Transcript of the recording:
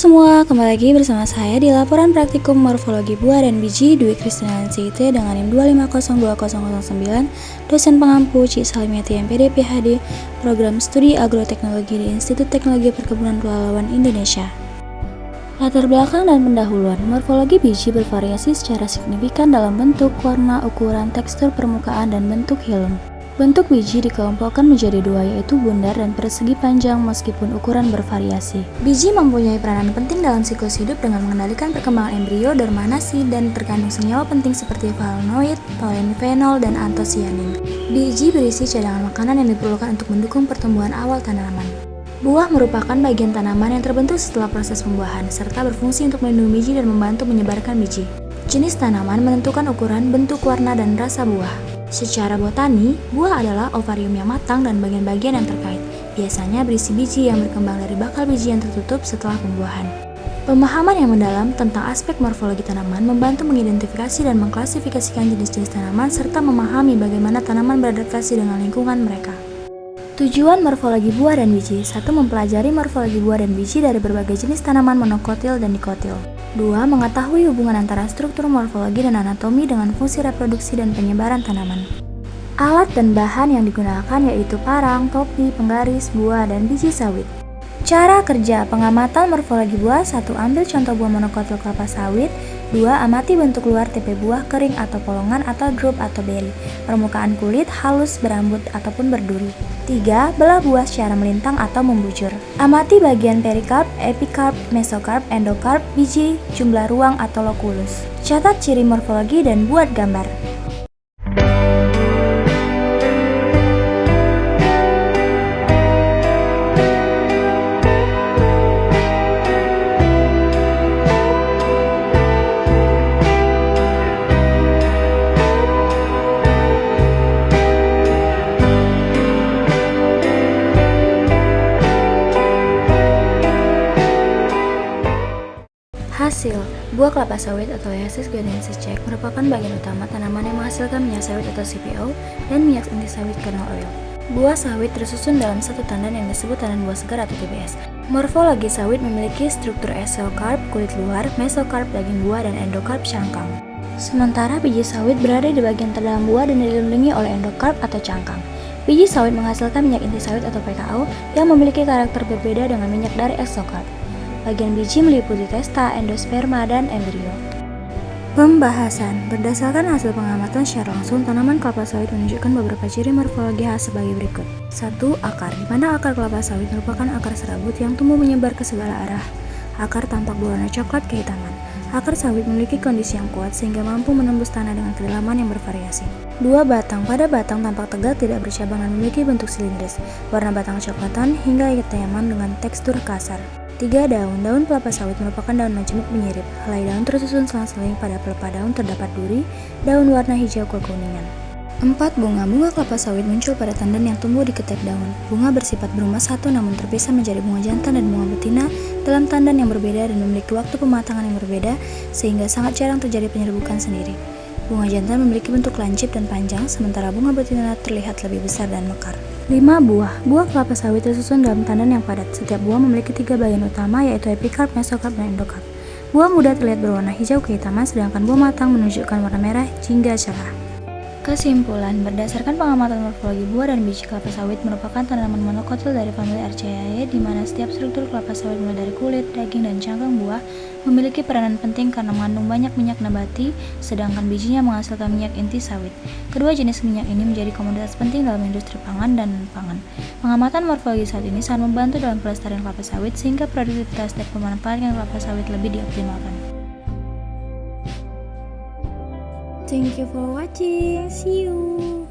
semua, kembali lagi bersama saya di laporan praktikum morfologi buah dan biji Dwi Kristina NCT dengan NIM 2502009, dosen pengampu Cik Salimiati MPD PhD, program studi agroteknologi di Institut Teknologi Perkebunan Pelalawan Indonesia. Latar belakang dan pendahuluan. Morfologi biji bervariasi secara signifikan dalam bentuk, warna, ukuran, tekstur permukaan, dan bentuk hilum. Bentuk biji dikelompokkan menjadi dua, yaitu bundar dan persegi panjang meskipun ukuran bervariasi. Biji mempunyai peranan penting dalam siklus hidup dengan mengendalikan perkembangan embrio, dermanasi, dan terkandung senyawa penting seperti flavonoid, polyphenol, dan antosianin. Biji berisi cadangan makanan yang diperlukan untuk mendukung pertumbuhan awal tanaman. Buah merupakan bagian tanaman yang terbentuk setelah proses pembuahan, serta berfungsi untuk melindungi biji dan membantu menyebarkan biji. Jenis tanaman menentukan ukuran, bentuk, warna, dan rasa buah. Secara botani, buah adalah ovarium yang matang dan bagian-bagian yang terkait. Biasanya berisi biji yang berkembang dari bakal biji yang tertutup setelah pembuahan. Pemahaman yang mendalam tentang aspek morfologi tanaman membantu mengidentifikasi dan mengklasifikasikan jenis-jenis tanaman serta memahami bagaimana tanaman beradaptasi dengan lingkungan mereka. Tujuan morfologi buah dan biji. 1. Mempelajari morfologi buah dan biji dari berbagai jenis tanaman monokotil dan dikotil. 2. Mengetahui hubungan antara struktur morfologi dan anatomi dengan fungsi reproduksi dan penyebaran tanaman. Alat dan bahan yang digunakan yaitu parang, topi, penggaris, buah, dan biji sawit. Cara kerja pengamatan morfologi buah. 1. Ambil contoh buah monokotil kelapa sawit. 2. Amati bentuk luar tepe buah kering atau polongan atau drupe atau berry. Permukaan kulit halus, berambut, ataupun berduri. 3. Belah buah secara melintang atau membujur. Amati bagian perikarp, epikarp, mesokarp, endokarp, biji, jumlah ruang atau lokulus. Catat ciri morfologi dan buat gambar. Hasil, buah kelapa sawit atau Hyacinth guyanensis Czech merupakan bagian utama tanaman yang menghasilkan minyak sawit atau CPO dan minyak inti sawit kernel oil. Buah sawit tersusun dalam satu tandan yang disebut tandan buah segar atau TBS. Morfologi sawit memiliki struktur esokarp, kulit luar, mesokarp, daging buah, dan endokarp, cangkang. Sementara biji sawit berada di bagian terdalam buah dan dilindungi oleh endokarp atau cangkang. Biji sawit menghasilkan minyak inti sawit atau PKO yang memiliki karakter berbeda dengan minyak dari esokarp. Bagian biji meliputi testa, endosperma, dan embrio. Pembahasan. Berdasarkan hasil pengamatan secara langsung, tanaman kelapa sawit menunjukkan beberapa ciri morfologi khas sebagai berikut. 1. Akar, di mana akar kelapa sawit merupakan akar serabut yang tumbuh menyebar ke segala arah. Akar tampak berwarna coklat kehitaman. Akar sawit memiliki kondisi yang kuat sehingga mampu menembus tanah dengan kedalaman yang bervariasi. 2. Batang, pada batang tampak tegak, tidak bercabang, dan memiliki bentuk silindris. Warna batang coklatan hingga ketayaman dengan tekstur kasar. 3. Daun, daun kelapa sawit merupakan daun majemuk menyirip. Helai daun tersusun selang-seling, pada pelepah daun terdapat duri, daun warna hijau kekuningan. 4. Bunga, bunga kelapa sawit muncul pada tandan yang tumbuh di ketiak daun. Bunga bersifat berumah satu namun terpisah menjadi bunga jantan dan bunga betina dalam tandan yang berbeda dan memiliki waktu pematangan yang berbeda sehingga sangat jarang terjadi penyerbukan sendiri. Bunga jantan memiliki bentuk lancip dan panjang, sementara bunga betina terlihat lebih besar dan mekar. 5. Buah, buah kelapa sawit tersusun dalam tandan yang padat. Setiap buah memiliki 3 bagian utama yaitu epikarp, mesokarp, dan endokarp. Buah muda terlihat berwarna hijau kehitaman, sedangkan buah matang menunjukkan warna merah jingga cerah. Kesimpulan, berdasarkan pengamatan morfologi buah dan biji kelapa sawit merupakan tanaman monokotil dari famili Archaeae di mana setiap struktur kelapa sawit mulai dari kulit, daging, dan cangkang buah memiliki peranan penting karena mengandung banyak minyak nabati, sedangkan bijinya menghasilkan minyak inti sawit. Kedua jenis minyak ini menjadi komoditas penting dalam industri pangan dan non-pangan. Pengamatan morfologi saat ini sangat membantu dalam pelestarian kelapa sawit sehingga produktivitas dan pemanfaatan kelapa sawit lebih dioptimalkan. Thank you for watching. See you.